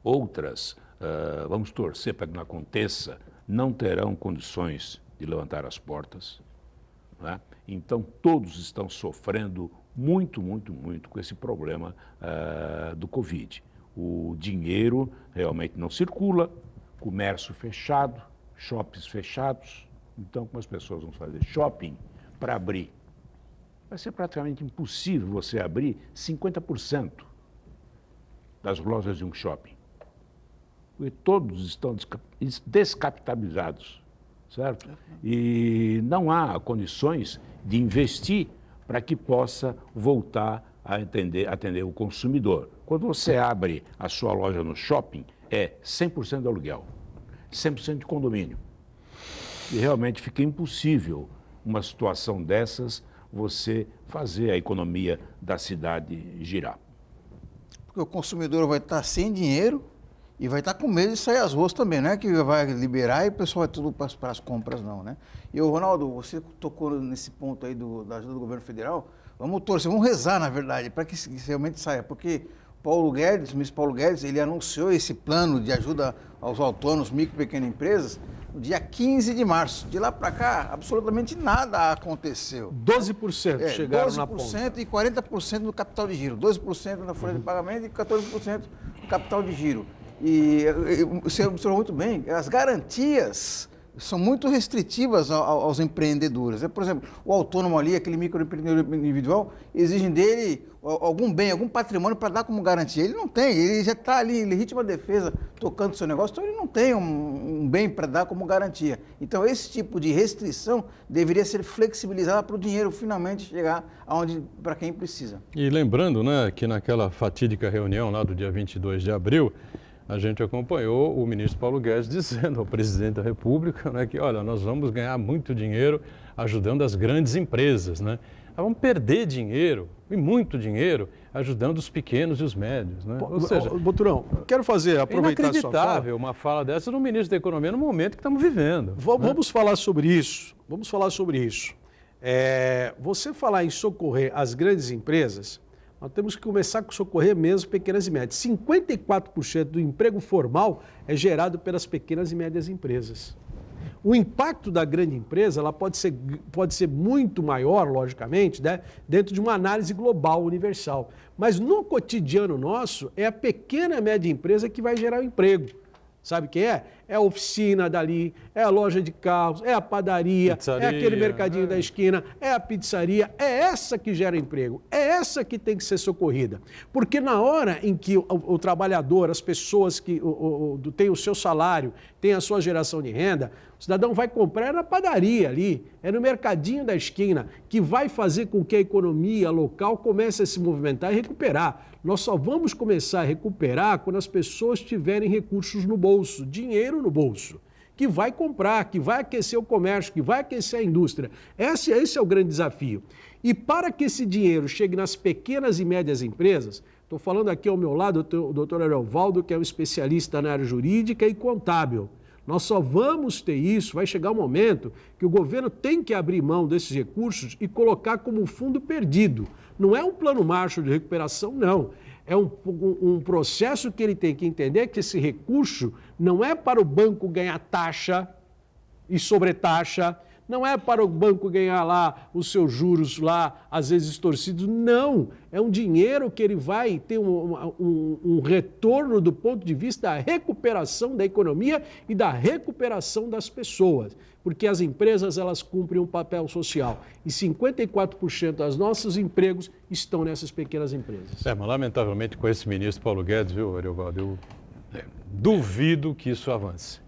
Outras, vamos torcer para que não aconteça, não terão condições de levantar as portas. Né? Então, todos estão sofrendo muito, muito, muito com esse problema do Covid. O dinheiro realmente não circula, comércio fechado, shoppings fechados. Então, como as pessoas vão fazer shopping para abrir? Vai ser praticamente impossível você abrir 50% das lojas de um shopping. Porque todos estão descapitalizados, certo? E não há condições de investir para que possa voltar a atender o consumidor. Quando você abre a sua loja no shopping, é 100% de aluguel, 100% de condomínio. E realmente fica impossível uma situação dessas você fazer a economia da cidade girar. Porque o consumidor vai estar sem dinheiro e vai estar com medo de sair às ruas também, não é que vai liberar e o pessoal vai tudo para as compras, não, né? E, Ronaldo, você tocou nesse ponto aí da ajuda do governo federal, vamos torcer, vamos rezar, na verdade, para que isso realmente saia, porque o ministro Paulo Guedes, ele anunciou esse plano de ajuda aos autônomos, micro e pequenas empresas, no dia 15 de março. De lá para cá, absolutamente nada aconteceu. 12% chegaram 12% na ponta. e 40% no capital de giro. 12% na folha de pagamento e 14% no capital de giro. E você observou muito bem, as garantias são muito restritivas aos empreendedores. Por exemplo, o autônomo ali, aquele microempreendedor individual, exigem dele algum bem, algum patrimônio para dar como garantia. Ele não tem, ele já está ali em legítima defesa tocando seu negócio, então ele não tem um bem para dar como garantia. Então esse tipo de restrição deveria ser flexibilizada para o dinheiro finalmente chegar para quem precisa. E lembrando, né, que naquela fatídica reunião lá do dia 22 de abril, a gente acompanhou o ministro Paulo Guedes dizendo ao presidente da República, né, que, olha, nós vamos ganhar muito dinheiro ajudando as grandes empresas, né? vamos perder dinheiro, e muito dinheiro, ajudando os pequenos e os médios. Né? Ou seja, Boturão, quero aproveitar a sua fala. Inacreditável uma fala dessa do ministro da Economia no momento que estamos vivendo. Vamos falar sobre isso. Vamos falar sobre isso. Você falar em socorrer as grandes empresas, nós temos que começar a socorrer mesmo pequenas e médias. 54% do emprego formal é gerado pelas pequenas e médias empresas. O impacto da grande empresa ela pode ser muito maior, logicamente, né, dentro de uma análise global, universal. Mas no cotidiano nosso, é a pequena e média empresa que vai gerar o emprego. Sabe quem é? É a oficina dali, é a loja de carros, é a padaria, pizzaria, é aquele mercadinho da esquina, é a pizzaria. É essa que gera emprego, é essa que tem que ser socorrida. Porque na hora em que o trabalhador, as pessoas que têm o seu salário, têm a sua geração de renda, o cidadão vai comprar na padaria ali, é no mercadinho da esquina, que vai fazer com que a economia local comece a se movimentar e recuperar. Nós só vamos começar a recuperar quando as pessoas tiverem recursos no bolso, dinheiro no bolso, que vai comprar, que vai aquecer o comércio, que vai aquecer a indústria. Esse é o grande desafio. E para que esse dinheiro chegue nas pequenas e médias empresas, estou falando aqui ao meu lado o doutor Ariovaldo, que é um especialista na área jurídica e contábil. Nós só vamos ter isso, vai chegar um momento que o governo tem que abrir mão desses recursos e colocar como um fundo perdido. Não é um plano Marshall de recuperação, não. É um processo que ele tem que entender que esse recurso não é para o banco ganhar taxa e sobretaxa, não é para o banco ganhar lá os seus juros lá, às vezes torcidos, não. É um dinheiro que ele vai ter um retorno do ponto de vista da recuperação da economia e da recuperação das pessoas. Porque as empresas, elas cumprem um papel social. E 54% dos nossos empregos estão nessas pequenas empresas. Mas lamentavelmente com esse ministro Paulo Guedes, viu, Ariovaldo, eu duvido que isso avance.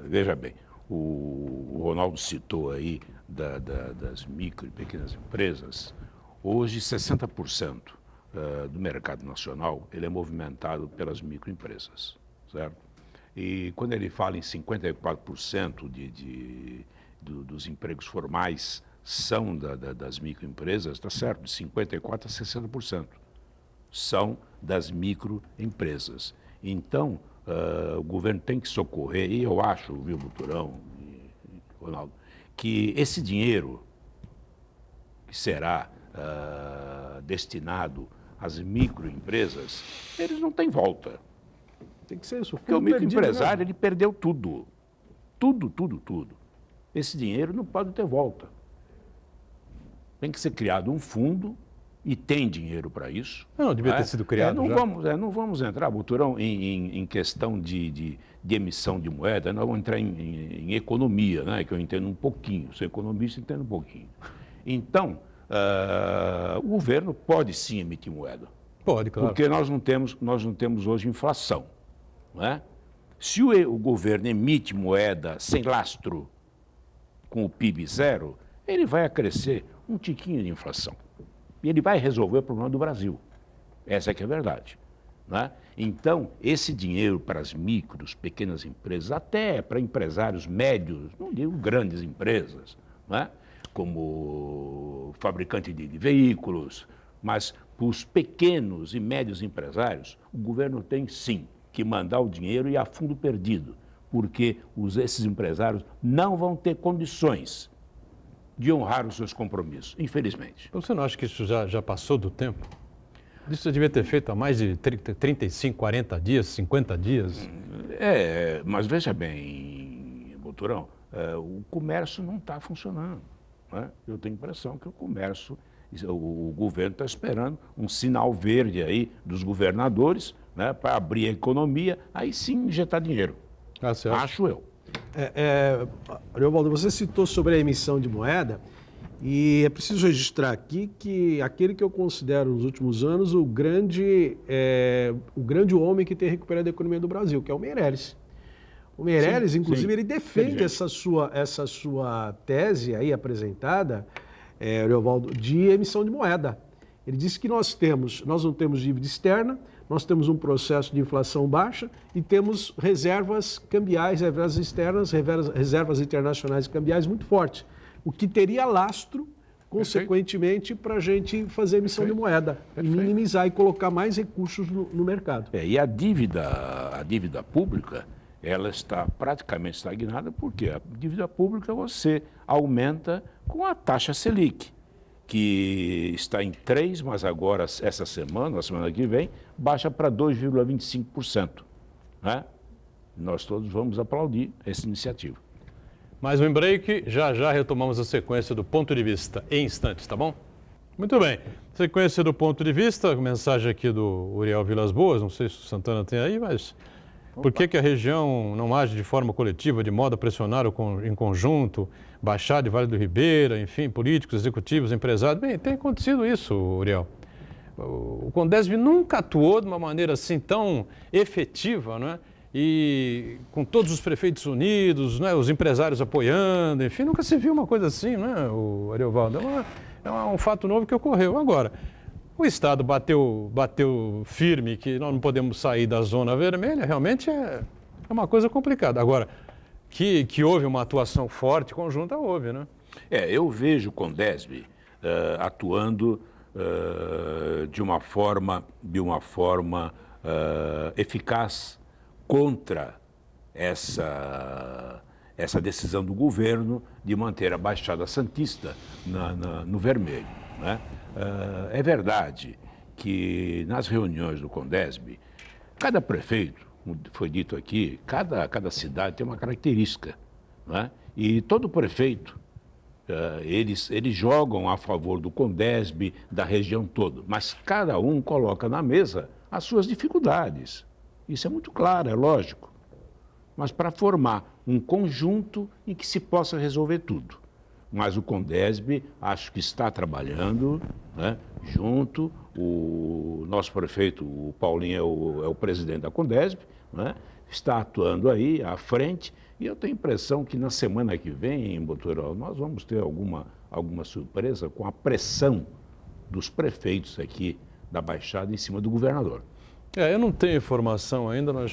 Veja bem. O Ronaldo citou aí das micro e pequenas empresas. Hoje, 60% do mercado nacional ele é movimentado pelas microempresas, certo? E quando ele fala em 54% dos empregos formais são das microempresas, está certo, de 54% a 60% são das microempresas. Então, o governo tem que socorrer, e eu acho, viu, Boturão e Ronaldo, que esse dinheiro que será destinado às microempresas, eles não têm volta. Tem que ser isso. Porque o microempresário, ele perdeu tudo. Tudo. Esse dinheiro não pode ter volta. Tem que ser criado um fundo. E tem dinheiro para isso. Não, devia ter sido criado não vamos entrar, Boturão, em questão de emissão de moeda, nós vamos entrar em economia, né, que eu entendo um pouquinho, sou economista, entendo um pouquinho. Então, o governo pode sim emitir moeda. Pode, claro. Porque nós não temos hoje inflação. Não é? Se o governo emite moeda sem lastro, com o PIB zero, ele vai acrescer um tiquinho de inflação. E ele vai resolver o problema do Brasil. Essa é que é a verdade. Né? Então, esse dinheiro para as micros, pequenas empresas, até para empresários médios, não digo grandes empresas, né? Como fabricante de veículos, mas para os pequenos e médios empresários, o governo tem sim que mandar o dinheiro e a fundo perdido, porque esses empresários não vão ter condições de honrar os seus compromissos, infelizmente. Você não acha que isso já passou do tempo? Isso você devia ter feito há mais de 35, 40 dias, 50 dias? Mas veja bem, Boturão, o comércio não está funcionando. Né? Eu tenho a impressão que o governo está esperando um sinal verde aí dos governadores, né, para abrir a economia, aí sim injetar dinheiro. Acho eu. Ariovaldo, você citou sobre a emissão de moeda e é preciso registrar aqui que aquele que eu considero nos últimos anos o grande homem que tem recuperado a economia do Brasil, que é o Meirelles. O Meirelles, inclusive, ele defende essa sua tese aí apresentada, Ariovaldo, de emissão de moeda. Ele disse que nós não temos dívida externa, nós temos um processo de inflação baixa e temos reservas cambiais, reservas externas, reservas internacionais cambiais muito fortes. o que teria lastro, consequentemente, para a gente fazer emissão de moeda, e minimizar e colocar mais recursos no mercado. E a dívida pública, ela está praticamente estagnada, porque a dívida pública você aumenta com a taxa Selic, que está em 3%, mas agora, essa semana, a semana que vem, baixa para 2,25%. Né? Nós todos vamos aplaudir essa iniciativa. Mais um break, já já retomamos a sequência do ponto de vista em instantes, tá bom? Muito bem, sequência do ponto de vista, mensagem aqui do Uriel Vilas Boas, não sei se o Santana tem aí, mas por que a região não age de forma coletiva, de modo a pressionar em conjunto, Baixada e Vale do Ribeira, enfim, políticos, executivos, empresários? Bem, tem acontecido isso, Uriel. O Condesb nunca atuou de uma maneira assim tão efetiva, não é? E com todos os prefeitos unidos, né, os empresários apoiando, enfim, nunca se viu uma coisa assim, né, o Ariovaldo? É um fato novo que ocorreu. Agora, o Estado bateu firme que nós não podemos sair da zona vermelha, realmente é uma coisa complicada. Agora, que houve uma atuação forte, conjunta, houve, né? Eu vejo o Condesb atuando de uma forma eficaz contra essa decisão do governo de manter a Baixada Santista no vermelho. Né? É verdade que nas reuniões do Condesb, cada prefeito, como foi dito aqui, cada cidade tem uma característica. Né? E todo prefeito, eles jogam a favor do Condesb, da região toda, mas cada um coloca na mesa as suas dificuldades. Isso é muito claro, é lógico. Mas para formar um conjunto em que se possa resolver tudo. Mas o Condesb, acho que está trabalhando, né, junto. O nosso prefeito, o Paulinho, é o presidente da Condesb, né, está atuando aí à frente. E eu tenho a impressão que na semana que vem, em Botural, nós vamos ter alguma surpresa com a pressão dos prefeitos aqui da Baixada em cima do governador. Eu não tenho informação ainda, mas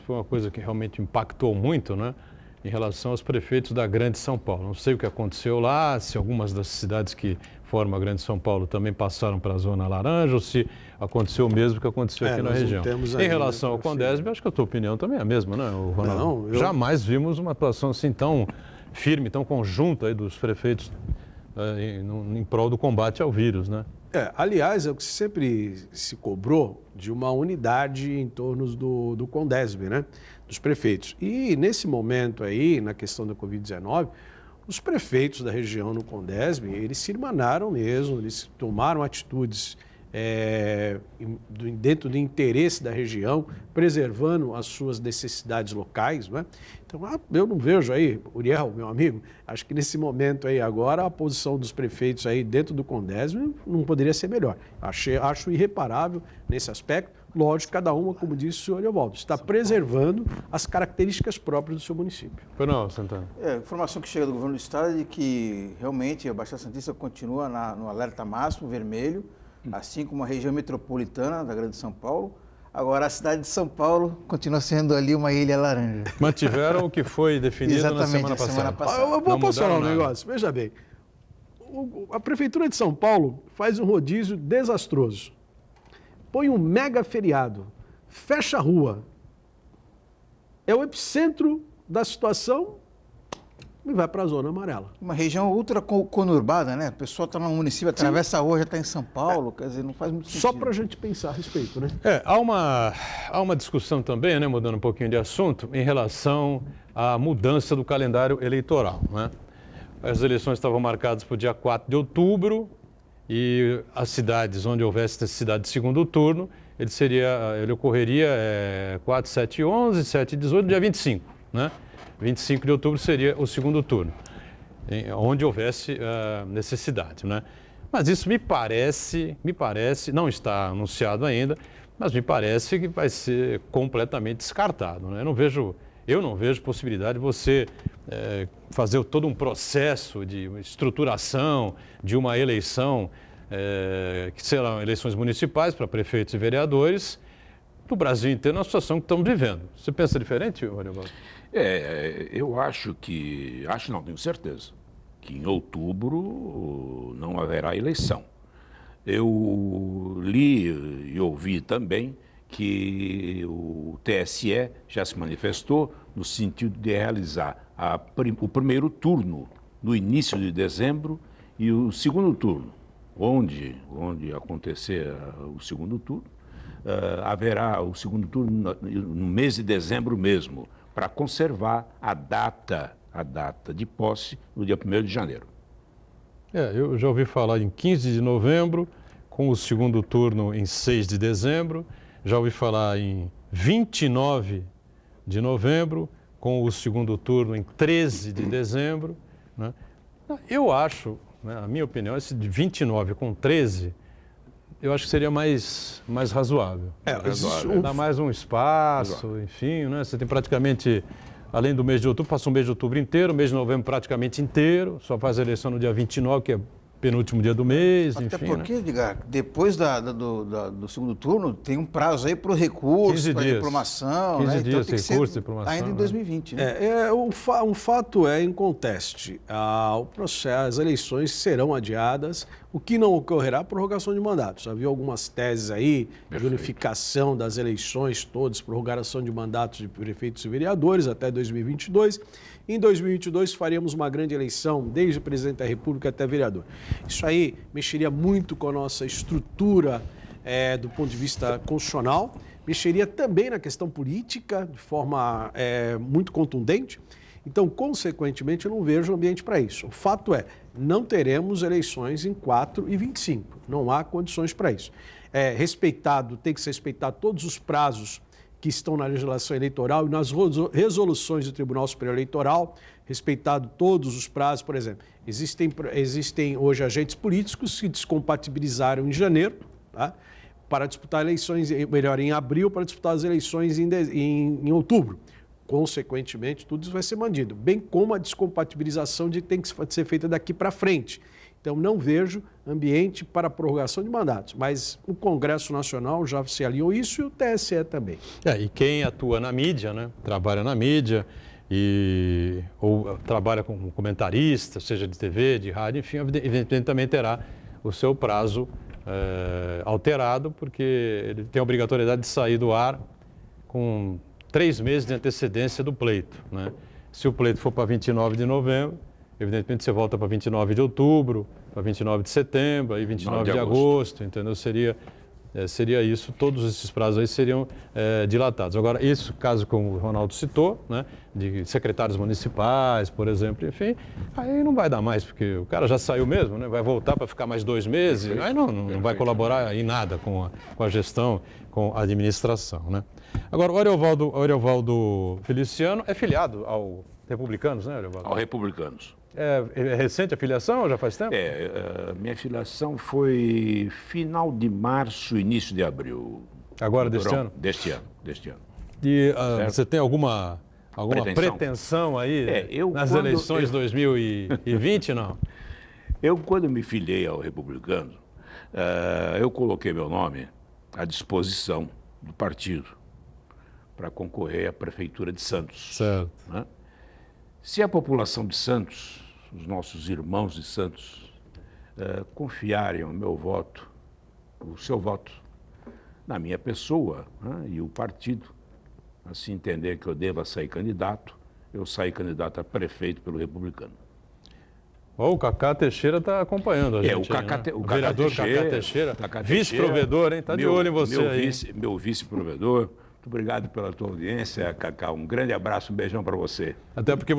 foi uma coisa que realmente impactou muito, né, em relação aos prefeitos da Grande São Paulo. Não sei o que aconteceu lá, se algumas das cidades que formam a Grande São Paulo também passaram para a Zona Laranja, ou se aconteceu o mesmo que aconteceu aqui na região. Em relação ao Condesb, acho que a tua opinião também é a mesma, né, Ronaldo? Não, Jamais vimos uma atuação assim tão firme, tão conjunta aí dos prefeitos em prol do combate ao vírus, né? Aliás, é o que sempre se cobrou de uma unidade em torno do Condesb, né? Dos prefeitos. E nesse momento aí, na questão da Covid-19, os prefeitos da região no Condesb, eles se irmanaram mesmo, eles tomaram atitudes dentro do interesse da região, preservando as suas necessidades locais, não é? Então, eu não vejo aí, Uriel, meu amigo, acho que nesse momento aí agora a posição dos prefeitos aí dentro do Condesb não poderia ser melhor. Acho irreparável nesse aspecto. Lógico, cada uma, como disse o senhor Ariovaldo, está preservando as características próprias do seu município. Não, Santana. A informação que chega do governo do estado é de que realmente a Baixada Santista continua no alerta máximo, vermelho, assim como a região metropolitana da Grande São Paulo. Agora, a cidade de São Paulo continua sendo ali uma ilha laranja. Mantiveram o que foi definido na semana passada. Eu vou posicionar um negócio. Veja bem, a Prefeitura de São Paulo faz um rodízio desastroso. Põe um mega feriado, fecha a rua. É o epicentro da situação e vai para a zona amarela. Uma região ultra conurbada, né? A pessoa está no município, atravessa a rua, já está em São Paulo, quer dizer, não faz muito sentido. Só para a gente pensar a respeito, né? Há uma discussão também, né, mudando um pouquinho de assunto, em relação à mudança do calendário eleitoral, né? As eleições estavam marcadas para o dia 4 de outubro e as cidades onde houvesse necessidade de segundo turno, ele ocorreria 4, 7 e 11, 7 e 18, dia 25, né? 25 de outubro seria o segundo turno, onde houvesse necessidade, né? Mas isso me parece, não está anunciado ainda, mas me parece que vai ser completamente descartado, né? Eu não vejo possibilidade de você fazer todo um processo de estruturação de uma eleição, que serão eleições municipais para prefeitos e vereadores, do Brasil inteiro, na situação que estamos vivendo. Você pensa diferente, Ariovaldo? Eu acho não, tenho certeza. que em outubro não haverá eleição. Eu li e ouvi também que o TSE já se manifestou no sentido de realizar o primeiro turno no início de dezembro e o segundo turno, onde acontecer o segundo turno, haverá o segundo turno no mês de dezembro mesmo, para conservar a data de posse no dia 1º de janeiro. Eu já ouvi falar em 15 de novembro, com o segundo turno em 6 de dezembro. Já ouvi falar em 29 de novembro, com o segundo turno em 13 de dezembro. Né? Eu acho, né, a minha opinião, esse de 29 com 13, eu acho que seria mais razoável. Dá mais um espaço, enfim, né? Você tem praticamente, além do mês de outubro, passa um mês de outubro inteiro, mês de novembro praticamente inteiro, só faz a eleição no dia 29, que é penúltimo dia do mês, Até enfim. porque, né? Edgar, depois do segundo turno, tem um prazo aí para o recurso, para a diplomação. 15 né? dias, Então tem que recurso, ser diplomação, ainda em né? 2020. Né? Um fato é inconteste. As eleições serão adiadas, o que não ocorrerá prorrogação de mandatos. Havia algumas teses aí de unificação das eleições todas, prorrogação de mandatos de prefeitos e vereadores até 2022. Em 2022 faríamos uma grande eleição, desde presidente da República até vereador. Isso aí mexeria muito com a nossa estrutura do ponto de vista constitucional, mexeria também na questão política de forma muito contundente. Então, consequentemente, eu não vejo ambiente para isso. O fato é, não teremos eleições em 4 e 25. Não há condições para isso. Tem que ser respeitado todos os prazos que estão na legislação eleitoral e nas resoluções do Tribunal Superior Eleitoral, respeitado todos os prazos. Por exemplo, existem hoje agentes políticos que descompatibilizaram em janeiro, tá? Para disputar eleições, melhor, em abril, para disputar as eleições em outubro. Consequentemente, tudo isso vai ser mantido, bem como a descompatibilização tem que ser feita daqui para frente. Então, não vejo ambiente para prorrogação de mandatos, mas o Congresso Nacional já se alinhou isso e o TSE também. E quem atua na mídia, né? Trabalha na mídia ou trabalha como comentarista, seja de TV, de rádio, enfim, evidentemente também terá o seu prazo alterado, porque ele tem a obrigatoriedade de sair do ar com 3 meses de antecedência do pleito. Né? Se o pleito for para 29 de novembro, evidentemente você volta para 29 de outubro, para 29 de setembro, aí 29 de agosto, entendeu? Seria isso, todos esses prazos aí seriam dilatados. Agora, esse caso como o Ronaldo citou, né, de secretários municipais, por exemplo, enfim, aí não vai dar mais, porque o cara já saiu mesmo, né, vai voltar para ficar mais 2 meses, aí não vai colaborar em nada com a gestão, com a administração. Né? Agora, o Ariovaldo Feliciano é filiado ao Republicanos, né, Ariovaldo? Ao Republicanos. É recente a filiação ou já faz tempo? Minha filiação foi final de março, início de abril. Agora, deste ano? Deste ano. E você tem alguma pretensão aí nas eleições 2020, não? Eu, quando me filiei ao Republicano, eu coloquei meu nome à disposição do partido para concorrer à Prefeitura de Santos. Certo. Né? Se a população de Santos, os nossos irmãos de Santos, confiarem o meu voto, o seu voto, na minha pessoa, né, e o partido, assim entender que eu deva sair candidato, eu saí candidato a prefeito pelo Republicano. O Cacá Teixeira está acompanhando a gente. O vereador Cacá Teixeira, vice-provedor, hein? Está de olho em você aí. Meu vice-provedor. Muito obrigado pela tua audiência, Cacá. Um grande abraço, um beijão para você. Até porque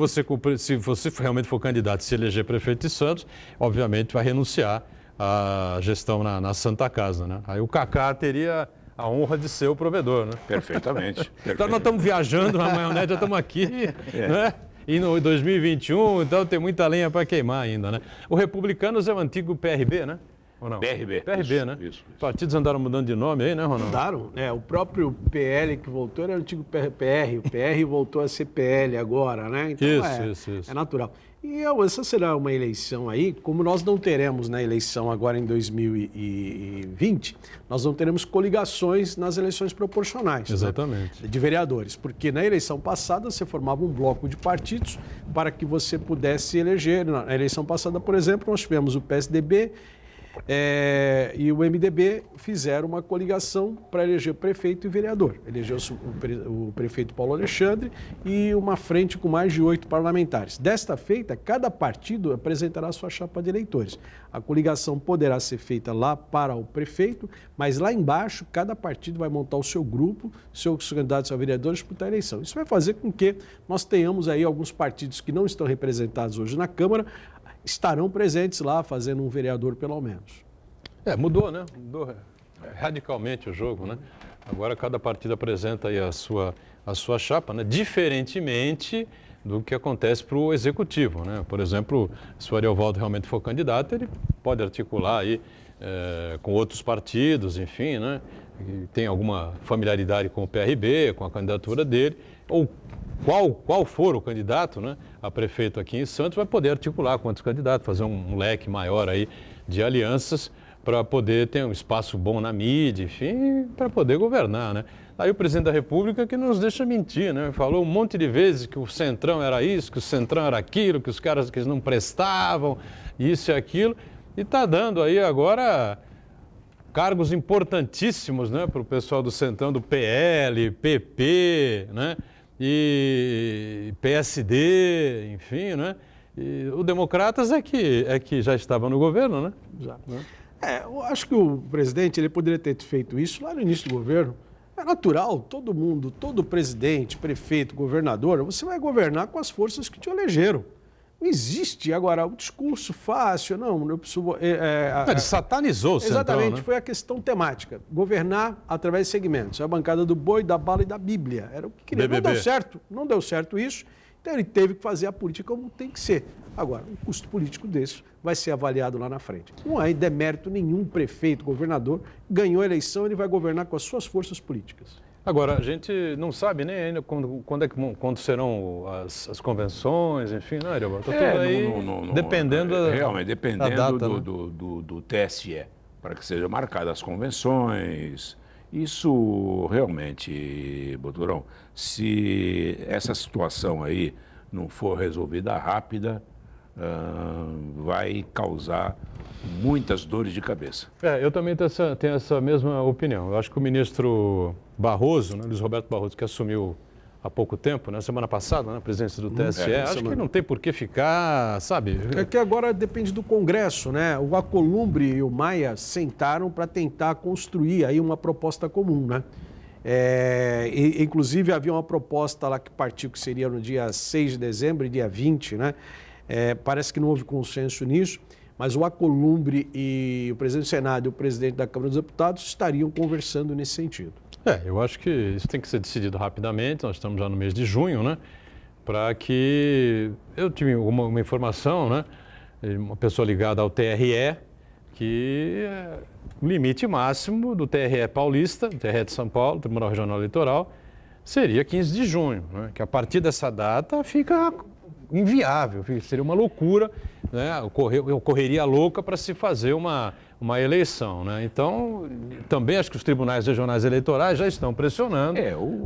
se você realmente for candidato e se eleger prefeito de Santos, obviamente vai renunciar à gestão na Santa Casa, né? Aí o Cacá teria a honra de ser o provedor, né? Perfeitamente. Então nós estamos viajando na maionese, já estamos aqui, né? E no 2021, então tem muita lenha para queimar ainda, né? O Republicanos é o antigo PRB, né? ou não? PRB. PRB, isso, né? Isso. Os partidos andaram mudando de nome aí, né, Ronaldo? Mudaram, né? O próprio PL que voltou era o antigo PR, o PR voltou a ser PL agora, né? Então Isso. é natural. E essa será uma eleição aí, como nós não teremos na eleição agora em 2020, nós não teremos coligações nas eleições proporcionais. Exatamente. Né? De vereadores, porque na eleição passada você formava um bloco de partidos para que você pudesse eleger. Na eleição passada, por exemplo, nós tivemos o PSDB e o MDB fizeram uma coligação para eleger prefeito e vereador. Elegeu o prefeito Paulo Alexandre e uma frente com mais de 8 parlamentares. Desta feita, cada partido apresentará sua chapa de eleitores. A coligação poderá ser feita lá para o prefeito, mas lá embaixo cada partido vai montar o seu grupo, seus candidatos a vereadores disputar a eleição. Isso vai fazer com que nós tenhamos aí alguns partidos que não estão representados hoje na Câmara, estarão presentes lá, fazendo um vereador pelo menos. Mudou, né? Mudou radicalmente o jogo, né? Agora cada partido apresenta aí a sua chapa, né? Diferentemente do que acontece para o executivo, né? Por exemplo, se o Ariovaldo realmente for candidato, ele pode articular aí com outros partidos, enfim, né? Tem alguma familiaridade com o PRB, com a candidatura dele, ou qual for o candidato, né, a prefeito aqui em Santos, vai poder articular com outros candidatos, fazer um leque maior aí de alianças para poder ter um espaço bom na mídia, enfim, para poder governar, né? Aí o presidente da República que não nos deixa mentir, né? Falou um monte de vezes que o Centrão era isso, que o Centrão era aquilo, que os caras que não prestavam, isso e aquilo, e está dando aí agora cargos importantíssimos, né, para o pessoal do Centrão, do PL, PP, né? E PSD, enfim, né? E o Democratas é que já estava no governo, né? Já. Eu acho que o presidente ele poderia ter feito isso lá no início do governo. É natural, todo mundo, todo presidente, prefeito, governador, você vai governar com as forças que te elegeram. Não existe agora o discurso fácil, não, eu preciso... Ele satanizou o Centrão, exatamente, né? foi a questão temática. Governar através de segmentos. A bancada do boi, da bala e da Bíblia. Era o que queria. BBB. Não deu certo isso, então ele teve que fazer a política como tem que ser. Agora, um custo político desse vai ser avaliado lá na frente. Não há demérito nenhum prefeito, governador, ganhou a eleição, ele vai governar com as suas forças políticas. Agora, a gente não sabe nem ainda quando serão as convenções, enfim, né, Ariovaldo? Está tudo aí dependendo realmente, dependendo da data, né? do TSE, para que sejam marcadas as convenções. Isso realmente, Boturão, se essa situação aí não for resolvida rápida, vai causar muitas dores de cabeça. Eu também tenho essa mesma opinião. Eu acho que o ministro Barroso, né, Luiz Roberto Barroso, que assumiu há pouco tempo, na semana passada, na presidência do TSE, acho que não tem por que ficar, sabe? É que agora depende do Congresso, né? O Alcolumbre e o Maia sentaram para tentar construir aí uma proposta comum, né? Inclusive havia uma proposta lá que partiu que seria no dia 6 de dezembro e dia 20, né? Parece que não houve consenso nisso, mas o Alcolumbre e o presidente do Senado e o presidente da Câmara dos Deputados estariam conversando nesse sentido. Eu acho que isso tem que ser decidido rapidamente, nós estamos já no mês de junho, né? Para que... Eu tive uma informação, né? Uma pessoa ligada ao TRE, que o limite máximo do TRE paulista, TRE de São Paulo, Tribunal Regional Eleitoral, seria 15 de junho, né? Que a partir dessa data fica inviável, seria uma loucura, né? Ocorreria louca para se fazer uma eleição, né? Então, também acho que os tribunais regionais eleitorais já estão pressionando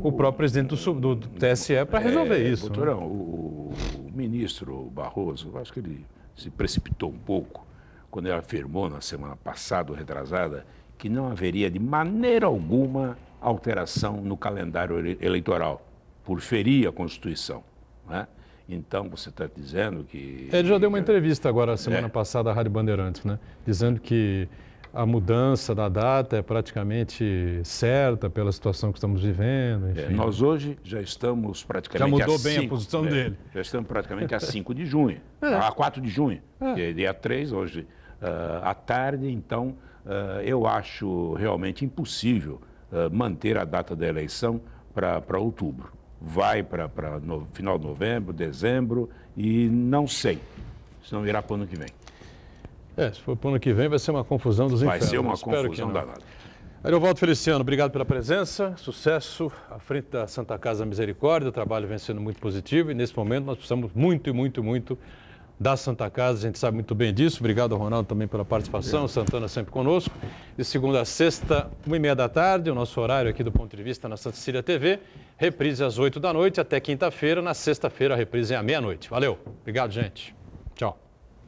o próprio presidente do TSE para resolver isso. Doutorão, né? o ministro Barroso, acho que ele se precipitou um pouco quando ele afirmou na semana passada, ou retrasada, que não haveria de maneira alguma alteração no calendário eleitoral, por ferir a Constituição, né? Então, você está dizendo que... Ele já deu uma entrevista agora, semana passada, à Rádio Bandeirantes, né? Dizendo que a mudança da data é praticamente certa pela situação que estamos vivendo, enfim. Nós hoje já estamos praticamente já mudou bem a posição dele. Já estamos praticamente a 5 de junho, a 4 de junho, que é dia 3 hoje, à tarde. Então, eu acho realmente impossível manter a data da eleição para outubro. Vai para final de novembro, dezembro, e não sei se não irá para o ano que vem. Se for para o ano que vem, vai ser uma confusão dos Vai infernos. ser uma Espero que confusão não. danada. Ariovaldo Feliciano, obrigado pela presença, sucesso à frente da Santa Casa da Misericórdia, o trabalho vem sendo muito positivo e nesse momento nós precisamos muito da Santa Casa, a gente sabe muito bem disso. Obrigado ao Ronaldo também pela participação, o Santana sempre conosco. De segunda a sexta, 1h30 da tarde, o nosso horário aqui do Ponto de Vista na Santa Cecília TV, reprise às 8 da noite até quinta-feira, na sexta-feira a reprise é à meia-noite. Valeu, obrigado gente, tchau.